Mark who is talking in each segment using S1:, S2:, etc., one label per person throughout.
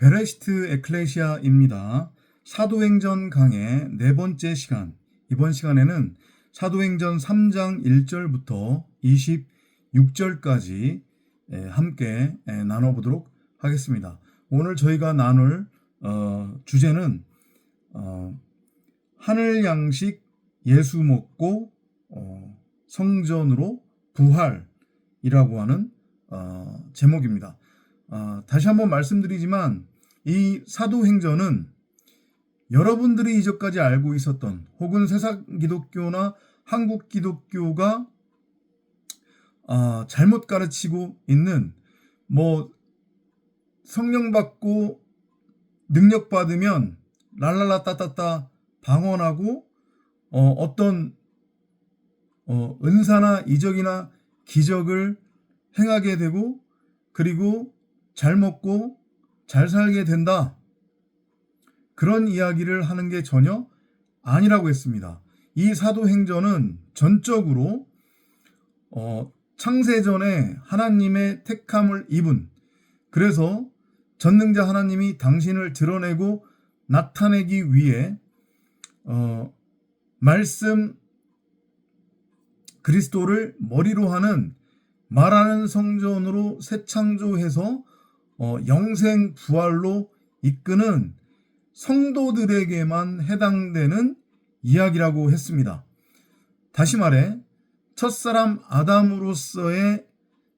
S1: 베레시트 에클레시아입니다. 사도행전 강의 네 번째 시간, 이번 시간에는 사도행전 3장 1절부터 26절까지 함께 나눠보도록 하겠습니다. 오늘 저희가 나눌 주제는 하늘 양식 예수 먹고 성전으로 부활이라고 하는 제목입니다. 다시 한번 말씀드리지만 이 사도행전은 여러분들이 이전까지 알고 있었던 혹은 세상 기독교나 한국 기독교가 잘못 가르치고 있는 성령 받고 능력 받으면 랄랄라 따따따 방언하고 어떤 은사나 이적이나 기적을 행하게 되고 그리고 잘 먹고 잘 살게 된다. 그런 이야기를 하는 게 전혀 아니라고 했습니다. 이 사도행전은 전적으로 창세전에 하나님의 택함을 입은, 그래서 전능자 하나님이 당신을 드러내고 나타내기 위해 말씀 그리스도를 머리로 하는 말하는 성전으로 새 창조해서 영생 부활로 이끄는 성도들에게만 해당되는 이야기라고 했습니다. 다시 말해 첫사람 아담으로서의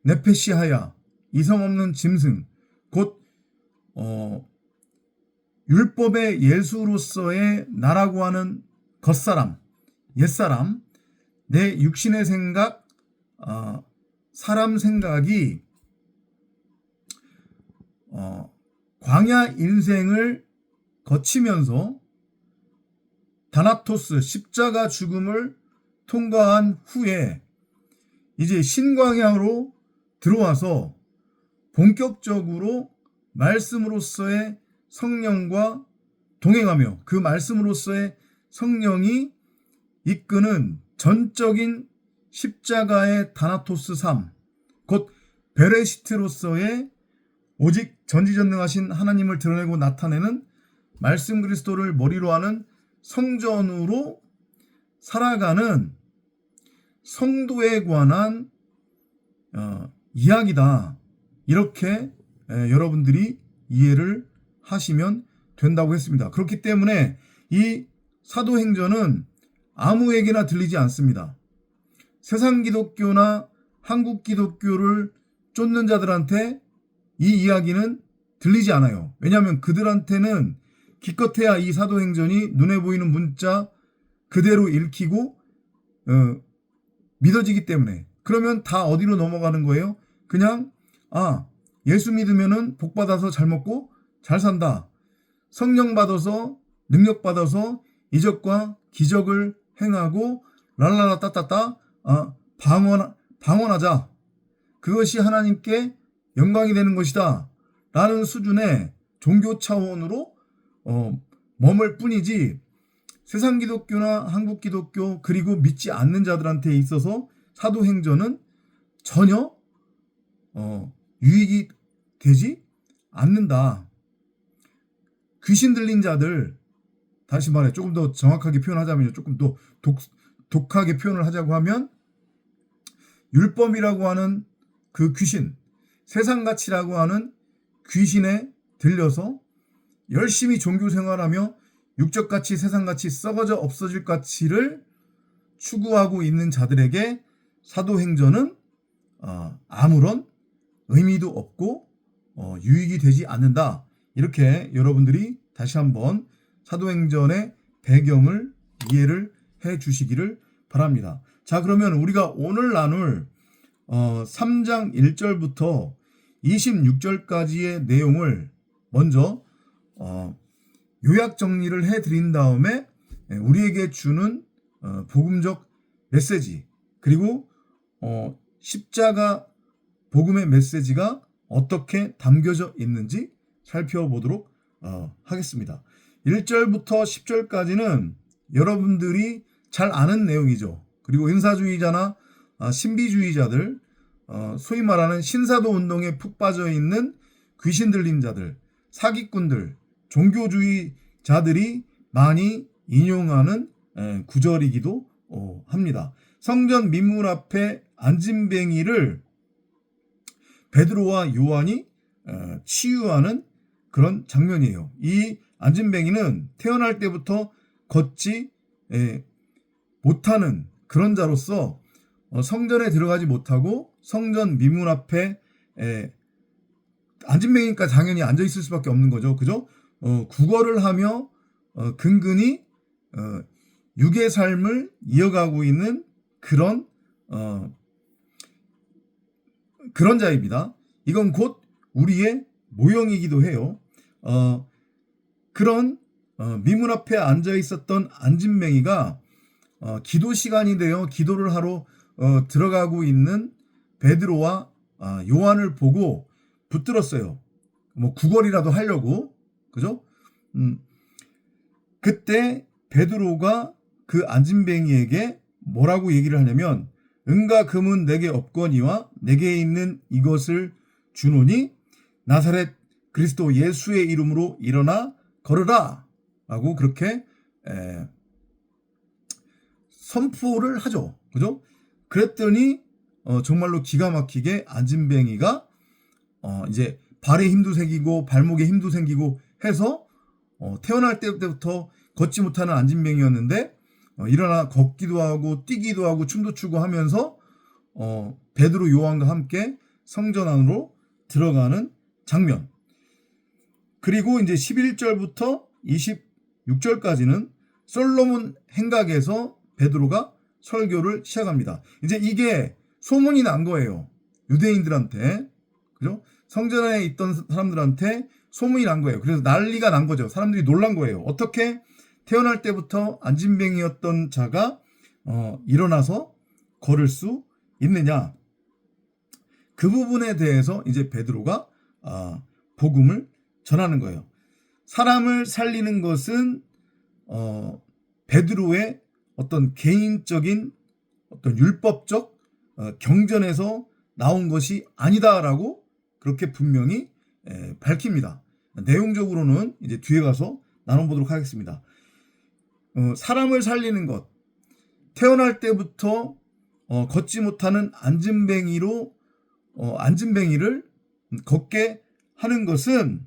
S1: 네페시하야, 이성 없는 짐승, 곧 율법의 예수로서의 나라고 하는 겉사람, 옛사람, 내 육신의 생각, 사람 생각이 광야 인생을 거치면서 다나토스 십자가 죽음을 통과한 후에 이제 신광야로 들어와서 본격적으로 말씀으로서의 성령과 동행하며 그 말씀으로서의 성령이 이끄는 전적인 십자가의 다나토스 삶, 곧 베레시트로서의 오직 전지전능하신 하나님을 드러내고 나타내는 말씀 그리스도를 머리로 하는 성전으로 살아가는 성도에 관한 이야기다. 이렇게 여러분들이 이해를 하시면 된다고 했습니다. 그렇기 때문에 이 사도행전은 아무에게나 들리지 않습니다. 세상 기독교나 한국 기독교를 쫓는 자들한테 이 이야기는 들리지 않아요. 왜냐하면 그들한테는 기껏해야 이 사도행전이 눈에 보이는 문자 그대로 읽히고 믿어지기 때문에. 그러면 다 어디로 넘어가는 거예요? 그냥 예수 믿으면은 복 받아서 잘 먹고 잘 산다. 성령 받아서 능력 받아서 이적과 기적을 행하고 랄랄라 따따따 방언하자. 그것이 하나님께 영광이 되는 것이다 라는 수준의 종교 차원으로 머물 뿐이지, 세상 기독교나 한국 기독교 그리고 믿지 않는 자들한테 있어서 사도행전은 전혀 유익이 되지 않는다. 귀신 들린 자들, 다시 말해 조금 더 정확하게 표현하자면요, 조금 더 독하게 표현을 하자고 하면 율법이라고 하는 그 귀신, 세상가치라고 하는 귀신에 들려서 열심히 종교 생활하며 육적가치, 세상가치, 썩어져 없어질 가치를 추구하고 있는 자들에게 사도행전은 아무런 의미도 없고 유익이 되지 않는다. 이렇게 여러분들이 다시 한번 사도행전의 배경을 이해를 해 주시기를 바랍니다. 자, 그러면 우리가 오늘 나눌 3장 1절부터 26절까지의 내용을 먼저 요약 정리를 해드린 다음에 우리에게 주는 복음적 메시지, 그리고 십자가 복음의 메시지가 어떻게 담겨져 있는지 살펴보도록 하겠습니다. 1절부터 10절까지는 여러분들이 잘 아는 내용이죠. 그리고 은사주의자나 신비주의자들, 소위 말하는 신사도 운동에 푹 빠져 있는 귀신 들린 자들, 사기꾼들, 종교주의자들이 많이 인용하는 구절이기도 합니다. 성전 민문 앞에 안진뱅이를 베드로와 요한이 치유하는 그런 장면이에요. 이 안진뱅이는 태어날 때부터 걷지 못하는 그런 자로서 성전에 들어가지 못하고 성전 민문 앞에 안진뱅이니까 당연히 앉아 있을 수밖에 없는 거죠. 그죠? 구걸을 하며 근근히 육의 삶을 이어가고 있는 그런 자입니다. 이건 곧 우리의 모형이기도 해요. 그런 미문 앞에 앉아 있었던 안진뱅이가 기도 시간이 되어 기도를 하러 들어가고 있는 베드로와 요한을 보고 붙들었어요. 뭐 구걸이라도 하려고. 그죠? 그때 베드로가 그 안진뱅이에게 뭐라고 얘기를 하냐면, 은과 금은 내게 없거니와 내게 있는 이것을 주노니 나사렛 그리스도 예수의 이름으로 일어나 걸으라 라고 그렇게 선포를 하죠. 그죠? 그랬더니 정말로 기가 막히게 안진뱅이가 이제 발에 힘도 생기고 발목에 힘도 생기고 해서 태어날 때부터 걷지 못하는 안진뱅이였는데 일어나 걷기도 하고 뛰기도 하고 춤도 추고 하면서 베드로 요한과 함께 성전 안으로 들어가는 장면. 그리고 이제 11절부터 26절까지는 솔로몬 행각에서 베드로가 설교를 시작합니다. 이제 이게 소문이 난 거예요. 유대인들한테. 그죠? 성전 안에 있던 사람들한테 소문이 난 거예요. 그래서 난리가 난 거죠. 사람들이 놀란 거예요. 어떻게 태어날 때부터 안진뱅이였던 자가 일어나서 걸을 수 있느냐. 그 부분에 대해서 이제 베드로가 복음을 전하는 거예요. 사람을 살리는 것은 베드로의 어떤 개인적인 어떤 율법적 경전에서 나온 것이 아니다라고 그렇게 분명히 밝힙니다. 내용적으로는 이제 뒤에 가서 나눠보도록 하겠습니다. 사람을 살리는 것, 태어날 때부터 걷지 못하는 안진뱅이를 걷게 하는 것은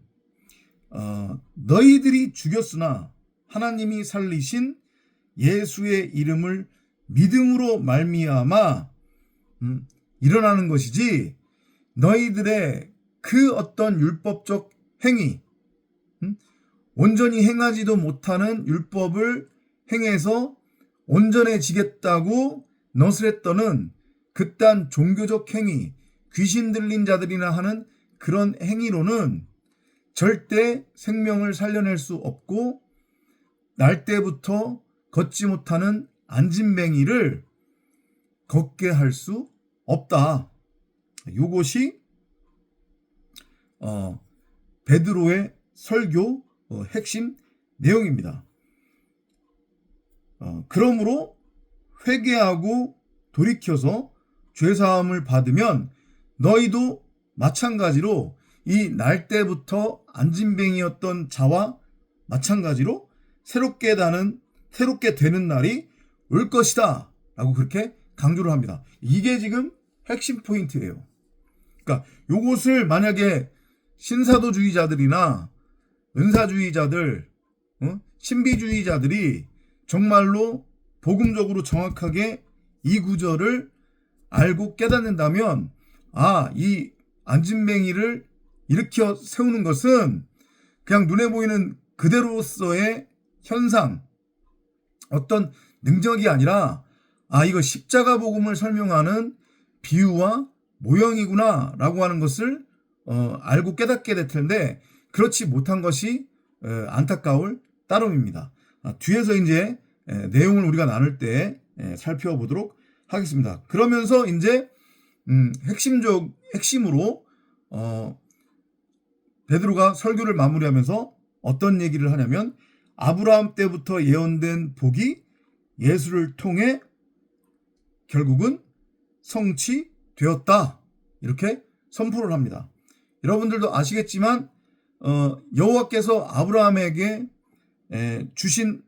S1: 너희들이 죽였으나 하나님이 살리신 예수의 이름을 믿음으로 말미암아 일어나는 것이지, 너희들의 그 어떤 율법적 행위, 온전히 행하지도 못하는 율법을 행해서 온전해지겠다고 너스레 떠는 그딴 종교적 행위, 귀신 들린 자들이나 하는 그런 행위로는 절대 생명을 살려낼 수 없고, 날 때부터 걷지 못하는 안진뱅이를 걷게 할 수 없다. 이것이 베드로의 설교 핵심 내용입니다. 그러므로 회개하고 돌이켜서 죄사함을 받으면 너희도 마찬가지로 이 날 때부터 안진뱅이였던 자와 마찬가지로 새롭게 되는 날이 올 것이다 라고 그렇게 강조를 합니다. 이게 지금 핵심 포인트예요. 그러니까 요것을 만약에 신사도주의자들이나 은사주의자들, 신비주의자들이 정말로 복음적으로 정확하게 이 구절을 알고 깨닫는다면, 이 안진뱅이를 일으켜 세우는 것은 그냥 눈에 보이는 그대로서의 현상, 어떤 능력이 아니라 이거 십자가 복음을 설명하는 비유와 모형이구나 라고 하는 것을 알고 깨닫게 될 텐데, 그렇지 못한 것이 안타까울 따름입니다. 뒤에서 이제 내용을 우리가 나눌 때 살펴보도록 하겠습니다. 그러면서 이제 핵심으로 베드로가 설교를 마무리하면서 어떤 얘기를 하냐면, 아브라함 때부터 예언된 복이 예수를 통해 결국은 성취되었다, 이렇게 선포를 합니다. 여러분들도 아시겠지만 여호와께서 아브라함에게 주신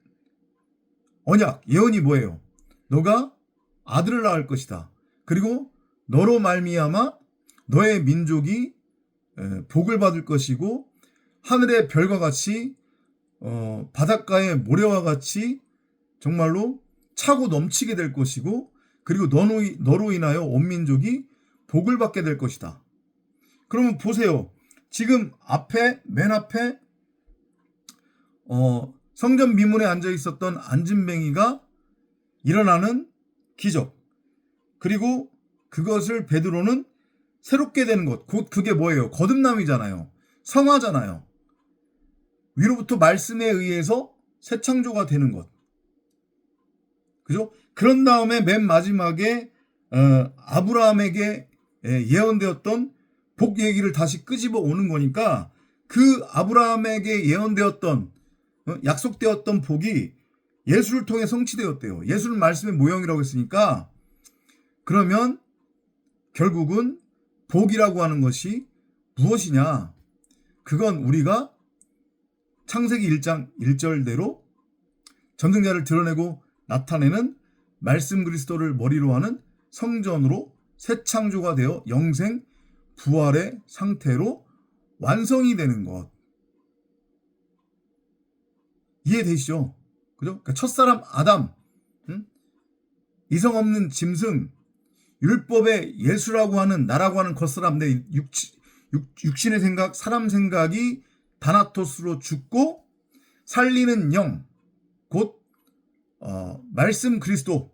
S1: 언약, 예언이 뭐예요? 너가 아들을 낳을 것이다. 그리고 너로 말미암아 너의 민족이 복을 받을 것이고 하늘의 별과 같이 바닷가의 모래와 같이 정말로 차고 넘치게 될 것이고 그리고 너로 인하여 온 민족이 복을 받게 될 것이다. 그러면 보세요. 지금 맨 앞에 성전 미문에 앉아 있었던 안진뱅이가 일어나는 기적. 그리고 그것을 베드로는 새롭게 되는 것. 곧 그게 뭐예요? 거듭남이잖아요. 성화잖아요. 위로부터 말씀에 의해서 새 창조가 되는 것. 그죠? 그런 다음에 맨 마지막에 아브라함에게 예언되었던 복 얘기를 다시 끄집어 오는 거니까 그 아브라함에게 예언되었던 약속되었던 복이 예수를 통해 성취되었대요. 예수는 말씀의 모형이라고 했으니까 그러면 결국은 복이라고 하는 것이 무엇이냐? 그건 우리가 창세기 1장 1절대로 전능자를 드러내고 나타내는 말씀 그리스도를 머리로 하는 성전으로 새 창조가 되어 영생 부활의 상태로 완성이 되는 것. 이해되시죠? 그죠? 그러니까 첫사람 아담, 이성 없는 짐승, 율법의 예수라고 하는 나라고 하는 겉사람, 내 육신의 생각, 사람 생각이 다나토스로 죽고 살리는 영, 곧 말씀 그리스도로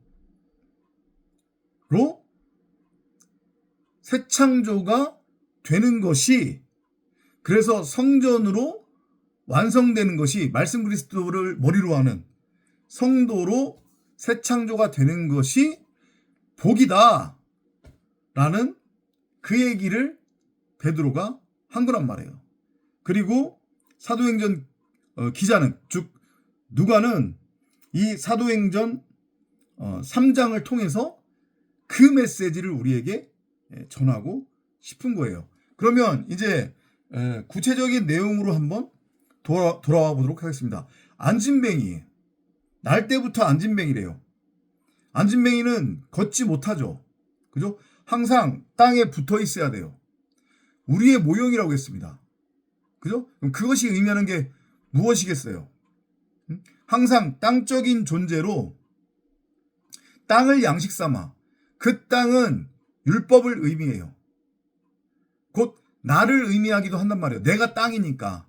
S1: 새 창조가 되는 것이, 그래서 성전으로 완성되는 것이 말씀 그리스도를 머리로 하는 성도로 새 창조가 되는 것이 복이다 라는 그 얘기를 베드로가 한 거란 말이에요. 그리고 사도행전 기자는, 즉 누가는 이 사도행전 3장을 통해서 그 메시지를 우리에게 전하고 싶은 거예요. 그러면 이제 구체적인 내용으로 한번 돌아와 보도록 하겠습니다. 안진뱅이, 날 때부터 안진뱅이래요. 안진뱅이는 걷지 못하죠. 그죠? 항상 땅에 붙어 있어야 돼요. 우리의 모형이라고 했습니다. 그죠? 그럼 그것이 의미하는 게 무엇이겠어요? 항상 땅적인 존재로 땅을 양식 삼아, 그 땅은 율법을 의미해요. 곧 나를 의미하기도 한단 말이에요. 내가 땅이니까.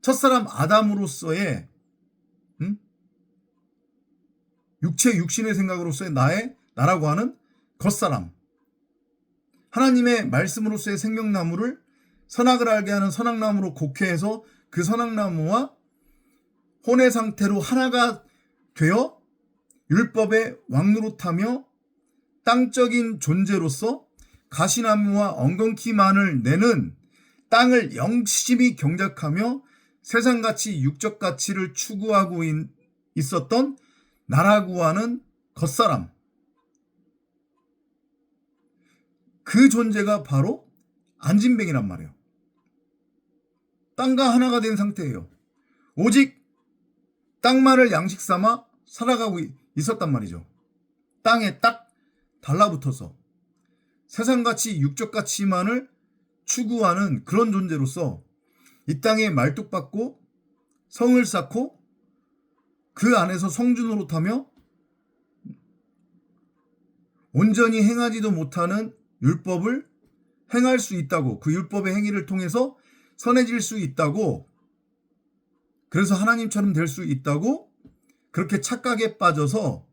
S1: 첫사람 아담으로서의 육신의 생각으로서의 나라고 하는 겉사람, 하나님의 말씀으로서의 생명나무를 선악을 알게 하는 선악나무로 곡해해서 그 선악나무와 혼의 상태로 하나가 되어 율법의 왕노릇하며 땅적인 존재로서 가시나무와 엉겅퀴만을 내는 땅을 영심히 경작하며 세상가치 육적 가치를 추구하고 있었던 나라고 하는 겉사람, 그 존재가 바로 안진뱅이란 말이에요. 땅과 하나가 된 상태예요. 오직 땅만을 양식 삼아 살아가고 있었단 말이죠. 땅에 딱 달라붙어서 세상가치 육적 가치만을 추구하는 그런 존재로서 이 땅에 말뚝박고 성을 쌓고 그 안에서 성주노릇하며 온전히 행하지도 못하는 율법을 행할 수 있다고, 그 율법의 행위를 통해서 선해질 수 있다고, 그래서 하나님처럼 될 수 있다고 그렇게 착각에 빠져서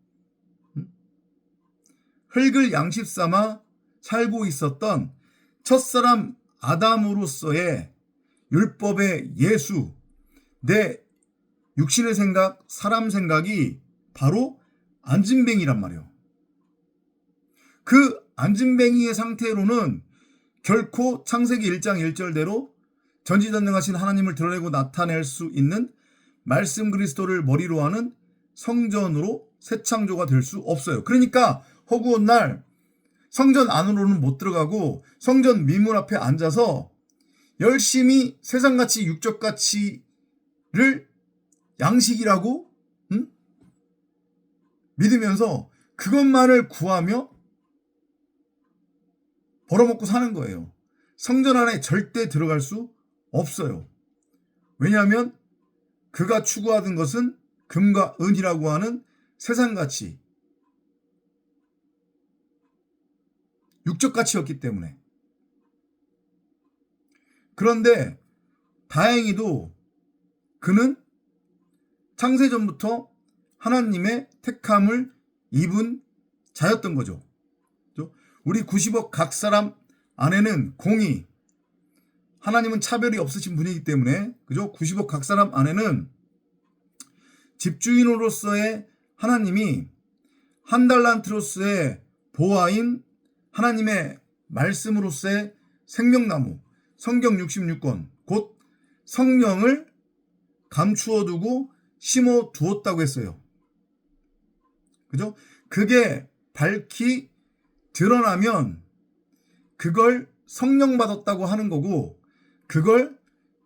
S1: 흙을 양식 삼아 살고 있었던 첫사람 아담으로서의 율법의 예수, 내 육신의 생각, 사람 생각이 바로 안진뱅이란 말이에요. 그 안진뱅이의 상태로는 결코 창세기 1장 1절대로 전지전능하신 하나님을 드러내고 나타낼 수 있는 말씀 그리스도를 머리로 하는 성전으로 새 창조가 될 수 없어요. 그러니까 허구한 날 성전 안으로는 못 들어가고 성전 미문 앞에 앉아서 열심히 세상가치, 육적가치를 양식이라고 믿으면서 그것만을 구하며 벌어먹고 사는 거예요. 성전 안에 절대 들어갈 수 없어요. 왜냐하면 그가 추구하던 것은 금과 은이라고 하는 세상가치, 육적가치였기 때문에. 그런데 다행히도 그는 창세전부터 하나님의 택함을 입은 자였던 거죠. 우리 90억 각 사람 안에는 공의, 하나님은 차별이 없으신 분이기 때문에, 그죠? 90억 각 사람 안에는 집주인으로서의 하나님이 한 달란트로서의 보화인 하나님의 말씀으로서의 생명나무, 성경 66권, 곧 성령을 감추어 두고 심어 두었다고 했어요. 그죠? 그게 밝히 드러나면 그걸 성령 받았다고 하는 거고, 그걸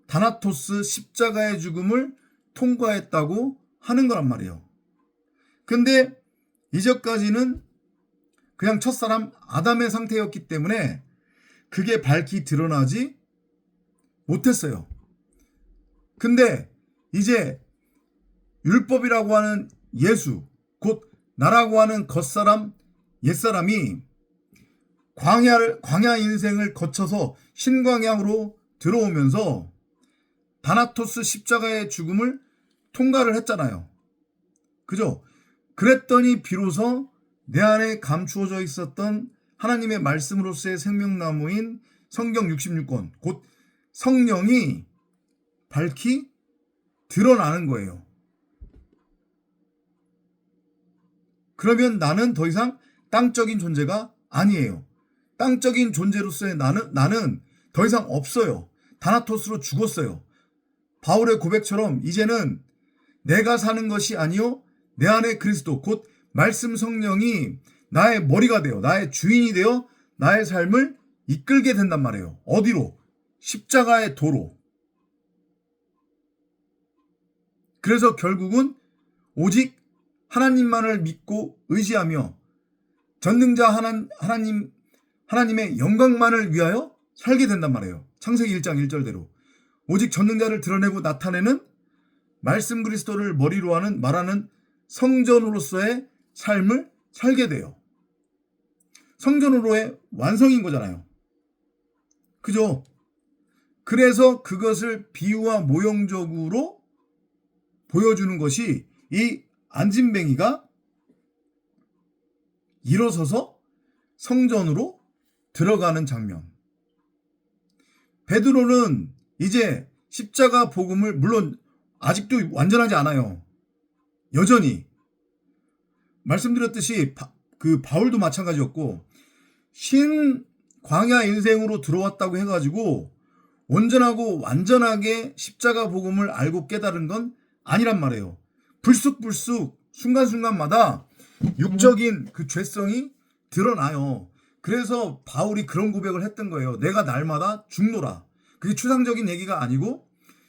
S1: 다나토스 십자가의 죽음을 통과했다고 하는 거란 말이에요. 근데 이전까지는 그냥 첫사람 아담의 상태였기 때문에 그게 밝히 드러나지 못했어요. 근데 이제 율법이라고 하는 예수, 곧 나라고 하는 겉사람, 옛사람이 광야 인생을 거쳐서 신광야로 들어오면서 다나토스 십자가의 죽음을 통과를 했잖아요. 그죠? 그랬더니 비로소 내 안에 감추어져 있었던 하나님의 말씀으로서의 생명나무인 성경 66권, 곧 성령이 밝히 드러나는 거예요. 그러면 나는 더 이상 땅적인 존재가 아니에요. 땅적인 존재로서의 나는 더 이상 없어요. 다나토스로 죽었어요. 바울의 고백처럼 이제는 내가 사는 것이 아니요 내 안에 그리스도, 곧 말씀 성령이 나의 머리가 되어, 나의 주인이 되어 나의 삶을 이끌게 된단 말이에요. 어디로? 십자가의 도로. 그래서 결국은 오직 하나님만을 믿고 의지하며 전능자 하나님의 영광만을 위하여 살게 된단 말이에요. 창세기 1장 1절대로. 오직 전능자를 드러내고 나타내는 말씀 그리스도를 머리로 하는 말하는 성전으로서의 삶을 살게 돼요. 성전으로의 완성인 거잖아요. 그죠? 그래서 그것을 비유와 모형적으로 보여주는 것이 이 안진뱅이가 일어서서 성전으로 들어가는 장면. 베드로는 이제 십자가 복음을, 물론 아직도 완전하지 않아요. 여전히 말씀드렸듯이 바울도 마찬가지였고, 신 광야 인생으로 들어왔다고 해가지고 온전하고 완전하게 십자가 복음을 알고 깨달은 건 아니란 말이에요. 불쑥불쑥 순간순간마다 육적인 그 죄성이 드러나요. 그래서 바울이 그런 고백을 했던 거예요. 내가 날마다 죽노라. 그게 추상적인 얘기가 아니고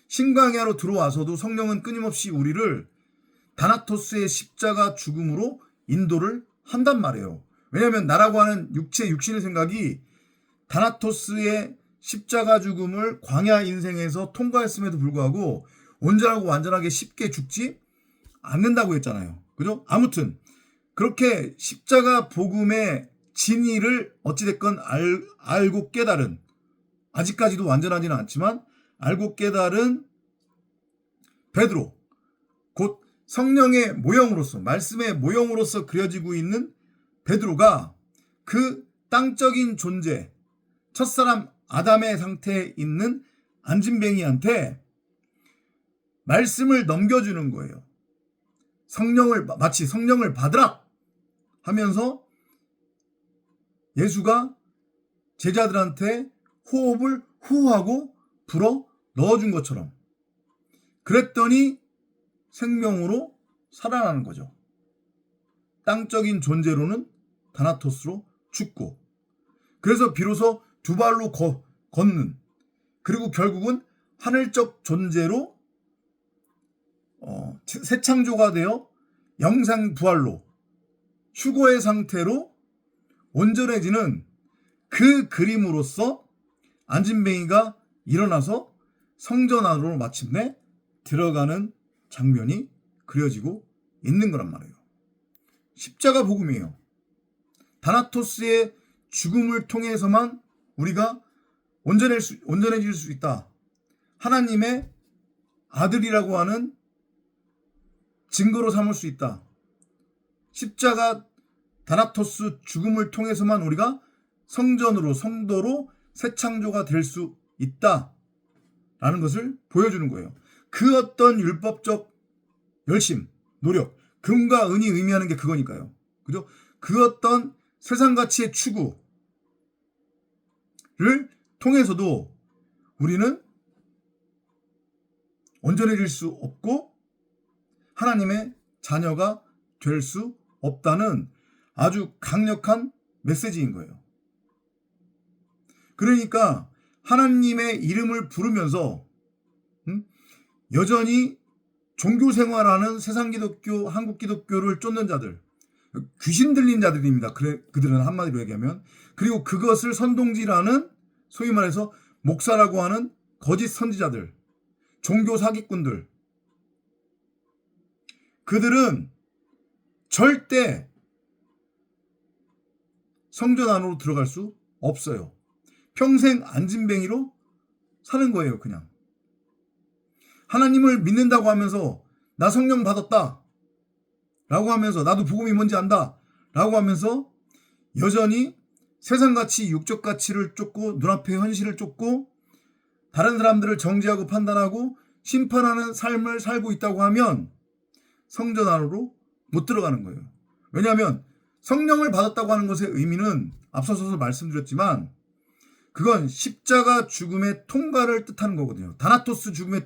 S1: 신광야로 들어와서도 성령은 끊임없이 우리를 다나토스의 십자가 죽음으로 인도를 한단 말이에요. 왜냐하면 나라고 하는 육신의 생각이 다나토스의 십자가 죽음을 광야 인생에서 통과했음에도 불구하고 온전하고 완전하게 쉽게 죽지 않는다고 했잖아요. 그죠? 아무튼 그렇게 십자가 복음의 진리를 어찌됐건 알고 깨달은, 아직까지도 완전하지는 않지만 알고 깨달은 베드로, 곧 성령의 모형으로서, 말씀의 모형으로서 그려지고 있는 베드로가 그 땅적인 존재, 첫사람 아담의 상태에 있는 안진뱅이한테 말씀을 넘겨주는 거예요. 마치 성령을 받으라 하면서 예수가 제자들한테 호흡을 후하고 불어 넣어준 것처럼, 그랬더니 생명으로 살아나는 거죠. 땅적인 존재로는 다나토스로 죽고, 그래서 비로소 두 발로 걷는, 그리고 결국은 하늘적 존재로 새 창조가 되어 영상 부활로 휴거의 상태로 온전해지는 그 그림으로써 안진뱅이가 일어나서 성전 안으로 마침내 들어가는 장면이 그려지고 있는 거란 말이에요. 십자가 복음이에요. 다나토스의 죽음을 통해서만 우리가 온전해질 수 있다. 하나님의 아들이라고 하는 증거로 삼을 수 있다. 십자가 다나토스 죽음을 통해서만 우리가 성전으로 성도로 새 창조가 될 수 있다라는 것을 보여주는 거예요. 그 어떤 율법적 열심, 노력, 금과 은이 의미하는 게 그거니까요. 그죠? 그 어떤 세상 가치의 추구를 통해서도 우리는 온전해질 수 없고 하나님의 자녀가 될 수 없다는 아주 강력한 메시지인 거예요. 그러니까 하나님의 이름을 부르면서 여전히 종교 생활하는 세상 기독교, 한국 기독교를 쫓는 자들, 귀신 들린 자들입니다. 그들은 한마디로 얘기하면. 그리고 그것을 선동질하는 소위 말해서 목사라고 하는 거짓 선지자들, 종교 사기꾼들, 그들은 절대 성전 안으로 들어갈 수 없어요. 평생 안진뱅이로 사는 거예요. 그냥 하나님을 믿는다고 하면서 나 성령 받았다 라고 하면서 나도 복음이 뭔지 안다 라고 하면서 여전히 세상 가치, 육적 가치를 쫓고 눈앞의 현실을 쫓고 다른 사람들을 정죄하고 판단하고 심판하는 삶을 살고 있다고 하면 성전 안으로 못 들어가는 거예요. 왜냐하면 성령을 받았다고 하는 것의 의미는 앞서서 말씀드렸지만 그건 십자가 죽음의 통과를 뜻하는 거거든요. 다나토스 죽음의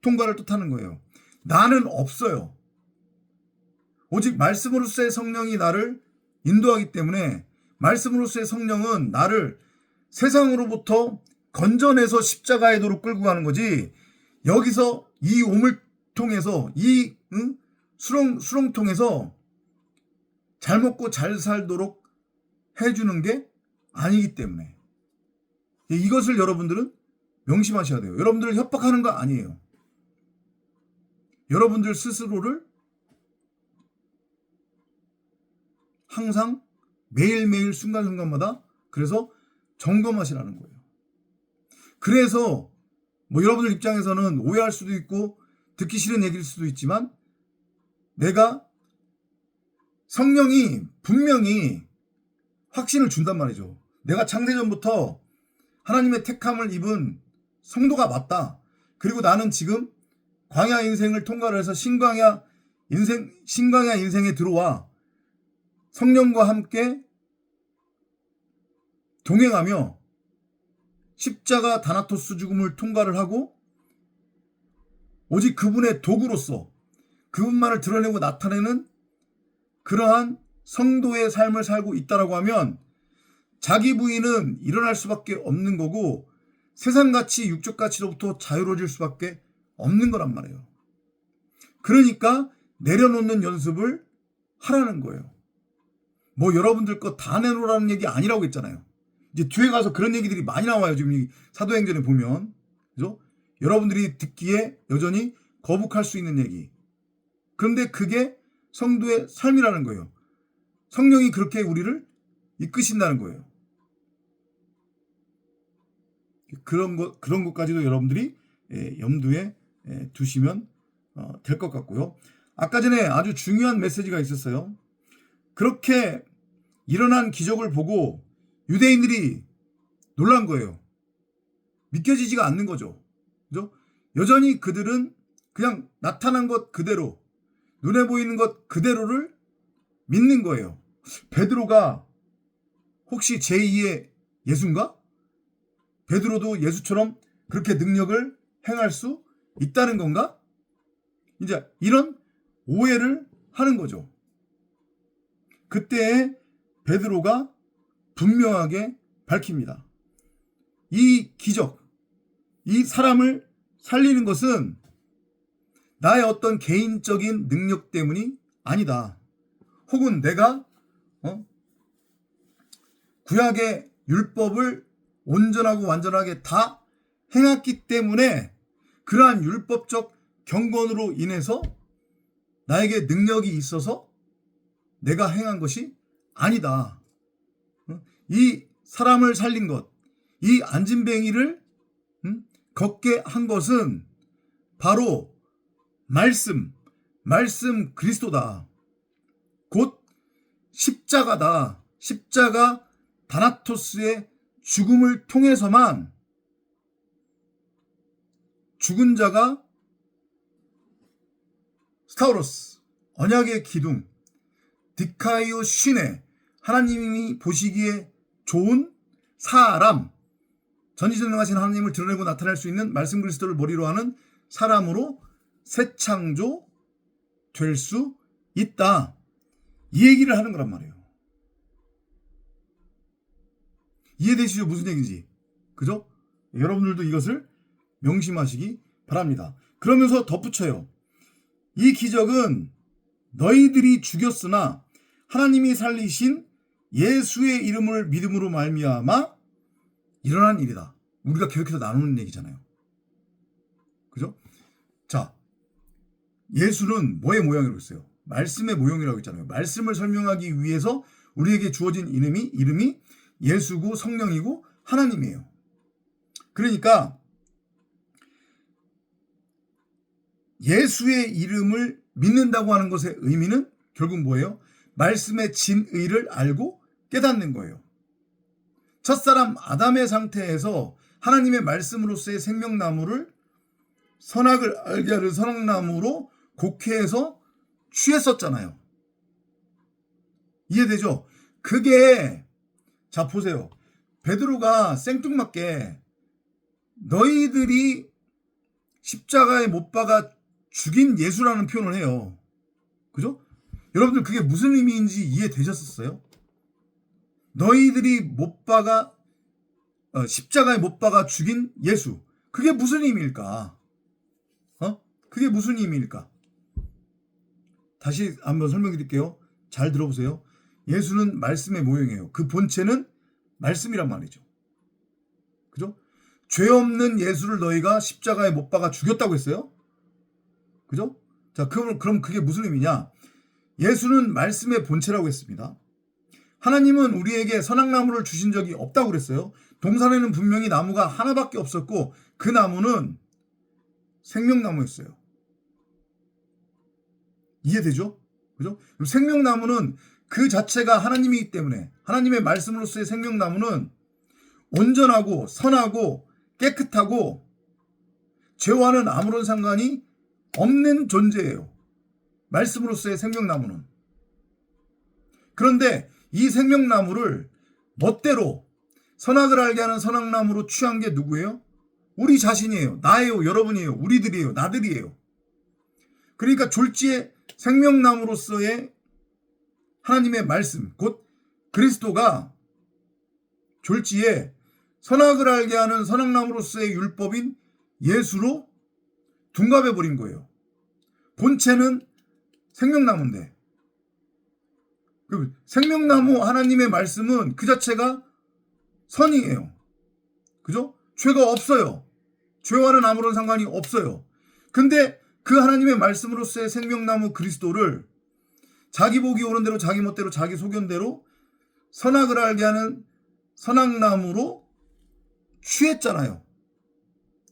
S1: 통과를 뜻하는 거예요. 나는 없어요. 오직 말씀으로서의 성령이 나를 인도하기 때문에 말씀으로서의 성령은 나를 세상으로부터 건져내서 십자가의 도로 끌고 가는 거지, 여기서 이 옴을 통해서 이 수렁통에서 잘 먹고 잘 살도록 해주는 게 아니기 때문에 이것을 여러분들은 명심하셔야 돼요. 여러분들을 협박하는 거 아니에요. 여러분들 스스로를 항상 매일매일 순간순간마다 그래서 점검하시라는 거예요. 그래서 여러분들 입장에서는 오해할 수도 있고 듣기 싫은 얘기일 수도 있지만 내가 성령이 분명히 확신을 준단 말이죠. 내가 창세전부터 하나님의 택함을 입은 성도가 맞다. 그리고 나는 지금 광야 인생을 통과를 해서 신광야 인생에 들어와 성령과 함께 동행하며 십자가 다나토스 죽음을 통과를 하고 오직 그분의 도구로서 그분만을 드러내고 나타내는 그러한 성도의 삶을 살고 있다라고 하면 자기 부인은 일어날 수밖에 없는 거고 세상 가치, 육적 가치로부터 자유로워질 수밖에 없는 거란 말이에요. 그러니까 내려놓는 연습을 하라는 거예요. 여러분들 거 다 내놓으라는 얘기 아니라고 했잖아요. 이제 뒤에 가서 그런 얘기들이 많이 나와요. 지금 이 사도행전에 보면. 그죠? 여러분들이 듣기에 여전히 거북할 수 있는 얘기. 그런데 그게 성도의 삶이라는 거예요. 성령이 그렇게 우리를 이끄신다는 거예요. 그런 것까지도 여러분들이 염두에 두시면 될 것 같고요. 아까 전에 아주 중요한 메시지가 있었어요. 그렇게 일어난 기적을 보고 유대인들이 놀란 거예요. 믿겨지지가 않는 거죠. 그죠? 여전히 그들은 그냥 나타난 것 그대로, 눈에 보이는 것 그대로를 믿는 거예요. 베드로가 혹시 제2의 예수인가? 베드로도 예수처럼 그렇게 능력을 행할 수 있다는 건가? 이제 이런 오해를 하는 거죠. 그때 베드로가 분명하게 밝힙니다. 이 기적, 이 사람을 살리는 것은 나의 어떤 개인적인 능력 때문이 아니다. 혹은 내가 구약의 율법을 온전하고 완전하게 다 행했기 때문에 그러한 율법적 경건으로 인해서 나에게 능력이 있어서 내가 행한 것이 아니다. 이 사람을 살린 것, 이 안진뱅이를 걷게 한 것은 바로 말씀 그리스도다. 곧 십자가다. 십자가 다나토스의 죽음을 통해서만 죽은 자가 스타우로스, 언약의 기둥, 디카이오 신의 하나님이 보시기에 좋은 사람, 전지전능하신 하나님을 드러내고 나타낼 수 있는 말씀 그리스도를 머리로 하는 사람으로 새 창조 될 수 있다. 이 얘기를 하는 거란 말이에요. 이해되시죠? 무슨 얘기인지. 그죠? 여러분들도 이것을 명심하시기 바랍니다. 그러면서 덧붙여요. 이 기적은 너희들이 죽였으나 하나님이 살리신 예수의 이름을 믿음으로 말미암아 일어난 일이다. 우리가 계속해서 나누는 얘기잖아요. 그죠? 자, 예수는 뭐의 모양이라고 했어요? 말씀의 모형이라고 했잖아요. 말씀을 설명하기 위해서 우리에게 주어진 이름이 예수고 성령이고 하나님이에요. 그러니까 예수의 이름을 믿는다고 하는 것의 의미는 결국 뭐예요? 말씀의 진의를 알고 깨닫는 거예요. 첫사람 아담의 상태에서 하나님의 말씀으로서의 생명나무를 선악을 알게 하는 선악나무로 곡해해서 취했었잖아요. 이해되죠? 그게, 자 보세요. 베드로가 생뚱맞게 너희들이 십자가에 못 박아 죽인 예수라는 표현을 해요. 그죠? 여러분들 그게 무슨 의미인지 이해되셨었어요? 너희들이 십자가에 못 박아 죽인 예수. 그게 무슨 의미일까? 그게 무슨 의미일까? 다시 한번 설명드릴게요. 잘 들어보세요. 예수는 말씀의 모형이에요. 그 본체는 말씀이란 말이죠. 그죠? 죄 없는 예수를 너희가 십자가에 못 박아 죽였다고 했어요. 그죠? 자, 그럼 그게 무슨 의미냐? 예수는 말씀의 본체라고 했습니다. 하나님은 우리에게 선악나무를 주신 적이 없다고 그랬어요. 동산에는 분명히 나무가 하나밖에 없었고 그 나무는 생명나무였어요. 이해되죠? 그죠? 생명나무는 그 자체가 하나님이기 때문에 하나님의 말씀으로서의 생명나무는 온전하고 선하고 깨끗하고 죄와는 아무런 상관이 없는 존재예요. 말씀으로서의 생명나무는. 그런데 이 생명나무를 멋대로 선악을 알게 하는 선악나무로 취한 게 누구예요? 우리 자신이에요. 나예요. 여러분이에요. 우리들이에요. 나들이에요. 그러니까 졸지에 생명나무로서의 하나님의 말씀, 곧 그리스도가 졸지에 선악을 알게 하는 선악나무로서의 율법인 예수로 둔갑해 버린 거예요. 본체는 생명나무인데 그 생명나무 하나님의 말씀은 그 자체가 선이에요. 그죠? 죄가 없어요. 죄와는 아무런 상관이 없어요. 근데 그 하나님의 말씀으로서의 생명나무 그리스도를 자기 보기 오는 대로 자기 멋대로 자기 소견대로 선악을 알게 하는 선악나무로 취했잖아요.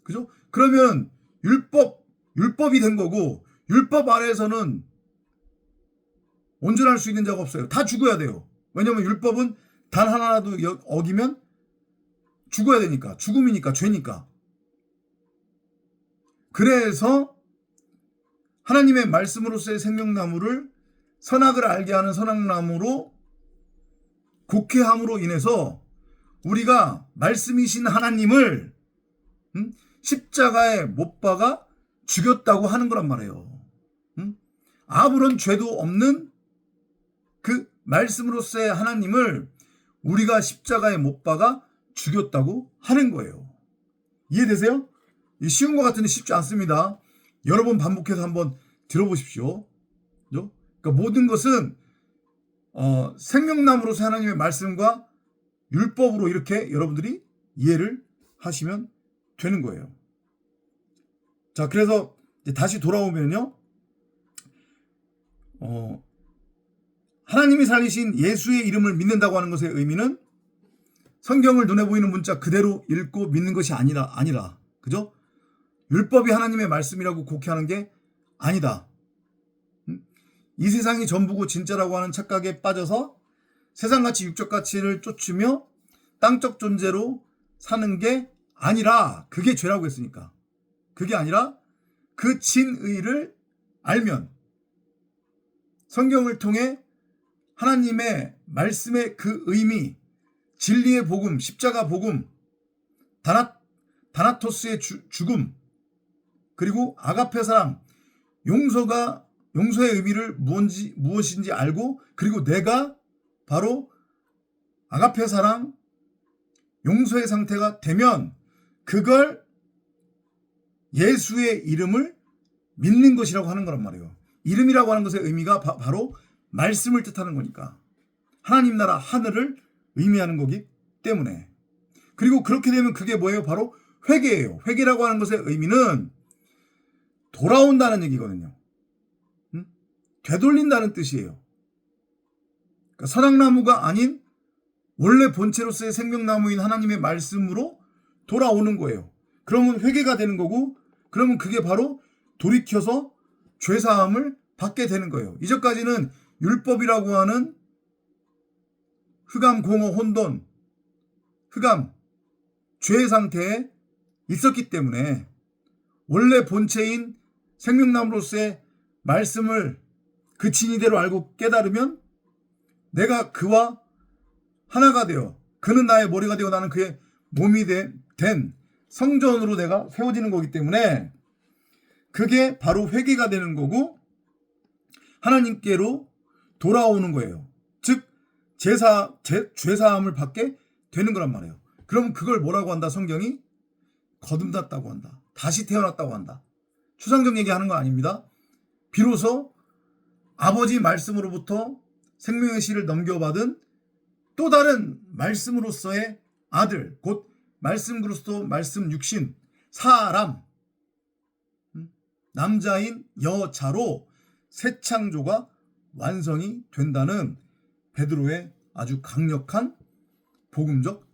S1: 그죠? 그러면 율법이 된 거고 율법 아래에서는 온전할 수 있는 자가 없어요. 다 죽어야 돼요. 왜냐하면 율법은 단 하나라도 어기면 죽어야 되니까. 죽음이니까, 죄니까. 그래서 하나님의 말씀으로서의 생명나무를 선악을 알게 하는 선악나무로 곡해함으로 인해서 우리가 말씀이신 하나님을 십자가에 못 박아 죽였다고 하는 거란 말이에요. 아무런 죄도 없는 그 말씀으로서의 하나님을 우리가 십자가에 못 박아 죽였다고 하는 거예요. 이해되세요? 이 쉬운 것 같은데 쉽지 않습니다. 여러 번 반복해서 한번 들어보십시오. 그죠? 그러니까 모든 것은 생명나무로서 하나님의 말씀과 율법으로 이렇게 여러분들이 이해를 하시면 되는 거예요. 자, 그래서 이제 다시 돌아오면요. 하나님이 살리신 예수의 이름을 믿는다고 하는 것의 의미는 성경을 눈에 보이는 문자 그대로 읽고 믿는 것이 아니라, 그죠? 율법이 하나님의 말씀이라고 곡해하는 게 아니다. 이 세상이 전부고 진짜라고 하는 착각에 빠져서 세상가치 육적 가치를 쫓으며 땅적 존재로 사는 게 아니라, 그게 죄라고 했으니까, 그게 아니라 그 진의를 알면 성경을 통해 하나님의 말씀의 그 의미, 진리의 복음, 십자가 복음, 다나토스의 죽음, 그리고 아가페 사랑, 용서의 의미를 무엇인지 알고, 그리고 내가 바로 아가페 사랑, 용서의 상태가 되면 그걸 예수의 이름을 믿는 것이라고 하는 거란 말이에요. 이름이라고 하는 것의 의미가 바로 말씀을 뜻하는 거니까, 하나님 나라 하늘을 의미하는 거기 때문에. 그리고 그렇게 되면 그게 뭐예요? 바로 회개예요. 회개라고 하는 것의 의미는 돌아온다는 얘기거든요. 되돌린다는 뜻이에요. 그러니까 선악나무가 아닌 원래 본체로서의 생명나무인 하나님의 말씀으로 돌아오는 거예요. 그러면 회개가 되는 거고, 그러면 그게 바로 돌이켜서 죄사함을 받게 되는 거예요. 이전까지는 율법이라고 하는 흑암, 공허, 혼돈, 흑암, 죄의 상태에 있었기 때문에 원래 본체인 생명나무로서의 말씀을 그 진리대로 알고 깨달으면 내가 그와 하나가 되어, 그는 나의 머리가 되어 나는 그의 몸이 된 성전으로 내가 세워지는 거기 때문에 그게 바로 회개가 되는 거고 하나님께로 돌아오는 거예요. 즉 죄사함을 받게 되는 거란 말이에요. 그럼 그걸 뭐라고 한다? 성경이 거듭났다고 한다. 다시 태어났다고 한다. 추상적 얘기하는 거 아닙니다. 비로소 아버지 말씀으로부터 생명의 씨를 넘겨받은 또 다른 말씀으로서의 아들, 곧 말씀 그리스도, 말씀 육신, 사람, 남자인 여자로 새 창조가 완성이 된다는 베드로의 아주 강력한 복음적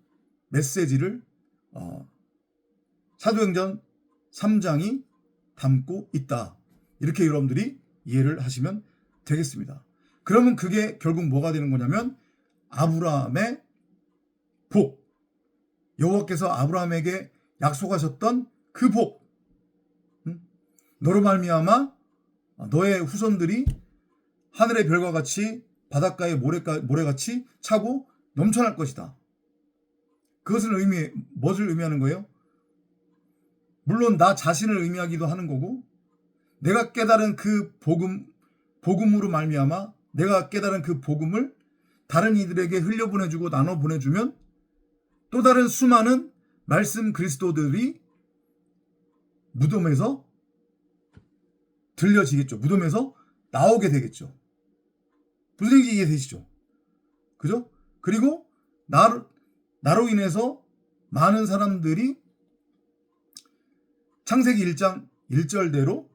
S1: 메시지를 사도행전 3장이 담고 있다. 이렇게 여러분들이 이해를 하시면 되겠습니다. 그러면 그게 결국 뭐가 되는 거냐면 아브라함의 복, 여호와께서 아브라함에게 약속하셨던 그 복, 너로 말미암아 너의 후손들이 하늘의 별과 같이 바닷가의 모래같이 차고 넘쳐날 것이다. 그것은 무엇을 의미하는 거예요? 물론 나 자신을 의미하기도 하는 거고, 내가 깨달은 그 복음으로 말미암아 내가 깨달은 그 복음을 다른 이들에게 흘려보내주고 나눠 보내주면 또 다른 수많은 말씀 그리스도들이 무덤에서 들려지겠죠. 무덤에서 나오게 되겠죠. 무슨 얘기인지 이해되시죠? 그죠? 그리고 나로 인해서 많은 사람들이 창세기 1장 1절대로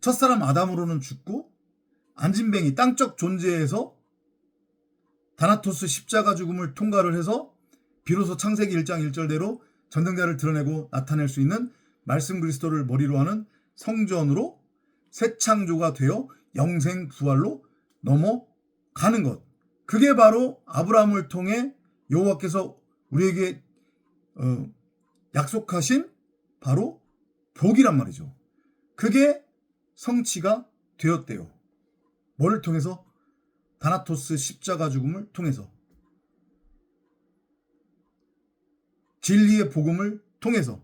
S1: 첫사람 아담으로는 죽고 안진뱅이 땅적 존재에서 다나토스 십자가 죽음을 통과를 해서 비로소 창세기 1장 1절대로 전능자를 드러내고 나타낼 수 있는 말씀 그리스도를 머리로 하는 성전으로 새 창조가 되어 영생 부활로 넘어가는 것. 그게 바로 아브라함을 통해 여호와께서 우리에게 약속하신 바로 복이란 말이죠. 그게 성취가 되었대요. 뭐를 통해서? 다나토스 십자가 죽음을 통해서, 진리의 복음을 통해서,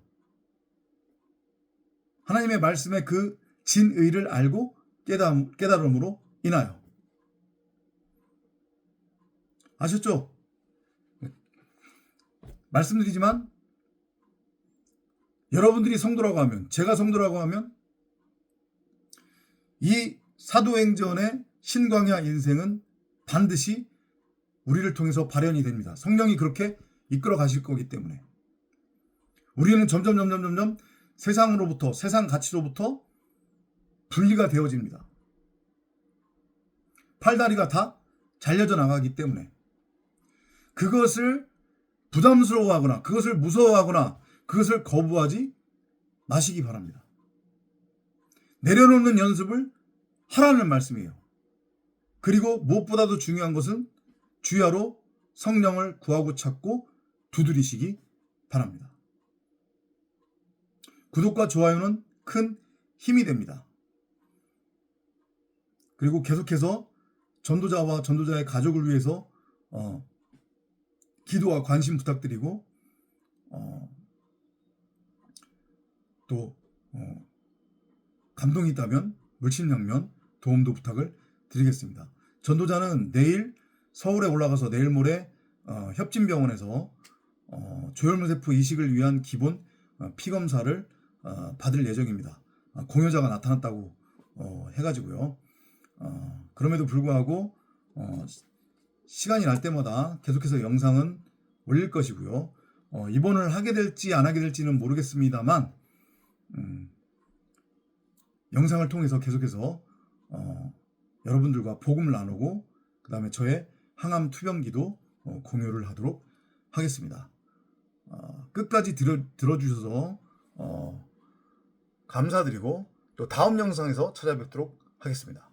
S1: 하나님의 말씀의 그 진의를 알고 깨달음으로 인하여. 아셨죠? 말씀드리지만 여러분들이 성도라고 하면, 제가 성도라고 하면 이 사도행전의 신광야 인생은 반드시 우리를 통해서 발현이 됩니다. 성령이 그렇게 이끌어 가실 거기 때문에 우리는 점점 세상으로부터, 세상 가치로부터 분리가 되어집니다. 팔다리가 다 잘려져 나가기 때문에 그것을 부담스러워하거나 그것을 무서워하거나 그것을 거부하지 마시기 바랍니다. 내려놓는 연습을 하라는 말씀이에요. 그리고 무엇보다도 중요한 것은 주야로 성령을 구하고 찾고 두드리시기 바랍니다. 구독과 좋아요는 큰 힘이 됩니다. 그리고 계속해서 전도자와 전도자의 가족을 위해서 기도와 관심 부탁드리고 또 감동이 있다면 물심양면 도움도 부탁을 드리겠습니다. 전도자는 내일 서울에 올라가서 내일 모레 협진병원에서 조혈모세포 이식을 위한 기본 피검사를 받을 예정입니다. 공여자가 나타났다고 해가지고요. 그럼에도 불구하고 시간이 날 때마다 계속해서 영상은 올릴 것이고요. 입원을 하게 될지 안 하게 될지는 모르겠습니다만 영상을 통해서 계속해서 여러분들과 복음을 나누고 그 다음에 저의 항암 투병기도 공유를 하도록 하겠습니다. 끝까지 들어주셔서 감사드리고 또 다음 영상에서 찾아뵙도록 하겠습니다.